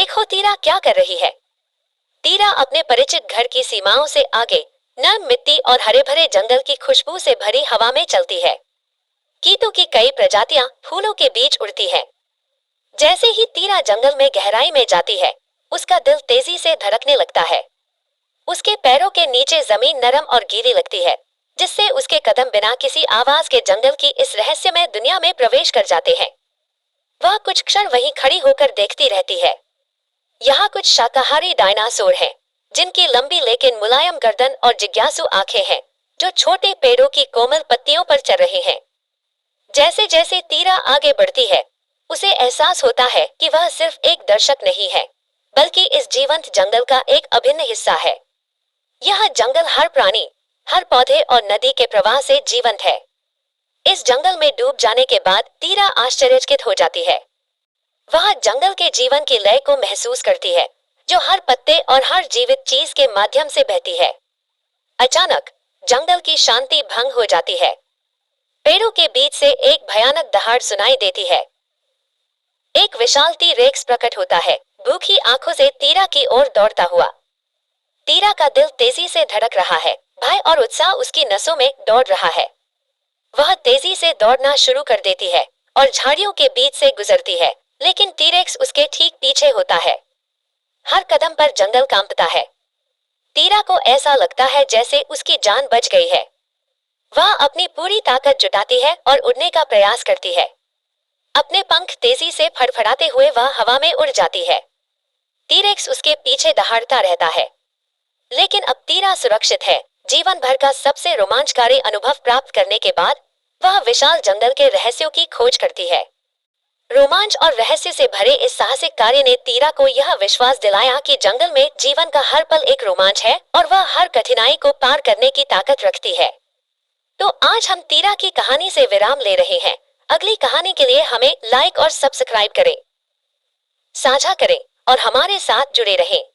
देखो तीरा क्या कर रही है। तीरा अपने परिचित घर की सीमाओं से आगे नर्म मिट्टी और हरे भरे जंगल की खुशबू से भरी हवा में चलती है। कीटों की कई प्रजातियां फूलों के बीच उड़ती हैं। जैसे ही तीरा जंगल में गहराई में जाती है, उसका दिल तेजी से धड़कने लगता है। उसके पैरों के नीचे जमीन नरम और गीली लगती है, जिससे उसके कदम बिना किसी आवाज के जंगल की इस रहस्यमय दुनिया में प्रवेश कर जाते हैं। वह कुछ क्षण वहीं खड़ी होकर देखती रहती है। यहाँ कुछ शाकाहारी डायनासोर हैं, जिनकी लंबी लेकिन मुलायम गर्दन और जिज्ञासु आंखें हैं, जो छोटे पेड़ों की कोमल पत्तियों पर चल रहे हैं। जैसे जैसे तीरा आगे बढ़ती है, उसे एहसास होता है कि वह सिर्फ एक दर्शक नहीं है, बल्कि इस जीवंत जंगल का एक अभिन्न हिस्सा है। यह जंगल हर प्राणी, हर पौधे और नदी के प्रवाह से जीवंत है। इस जंगल में डूब जाने के बाद तीरा आश्चर्यचकित हो जाती है। वह जंगल के जीवन की लय को महसूस करती है, जो हर पत्ते और हर जीवित चीज के माध्यम से बहती है। अचानक जंगल की शांति भंग हो जाती है। पेड़ों के बीच से एक भयानक दहाड़ सुनाई देती है। एक विशाल टी-रेक्स प्रकट होता है, भूखी आंखों से तीरा की ओर दौड़ता हुआ। तीरा का दिल तेजी से धड़क रहा है, भय और उत्साह उसकी नसों में दौड़ रहा है। वह तेजी से दौड़ना शुरू कर देती है और झाड़ियों के बीच से गुजरती है, लेकिन टी-रेक्स उसके ठीक पीछे होता है। हर कदम पर जंगल कांपता है। तीरा को ऐसा लगता है जैसे उसकी जान बच गई है। वह अपनी पूरी ताकत जुटाती है और उड़ने का प्रयास करती है। अपने पंख तेजी से फड़फड़ाते हुए वह हवा में उड़ जाती है। टी-रेक्स उसके पीछे दहाड़ता रहता है, लेकिन अब तीरा सुरक्षित है। जीवन भर का सबसे रोमांचकारी अनुभव प्राप्त करने के बाद वह विशाल जंगल के रहस्यों की खोज करती है। रोमांच और रहस्य से भरे इस साहसिक कार्य ने तीरा को यह विश्वास दिलाया कि जंगल में जीवन का हर पल एक रोमांच है और वह हर कठिनाई को पार करने की ताकत रखती है। तो आज हम तीरा की कहानी से विराम ले रहे हैं। अगली कहानी के लिए हमें लाइक और सब्सक्राइब करें, साझा करें और हमारे साथ जुड़े रहें।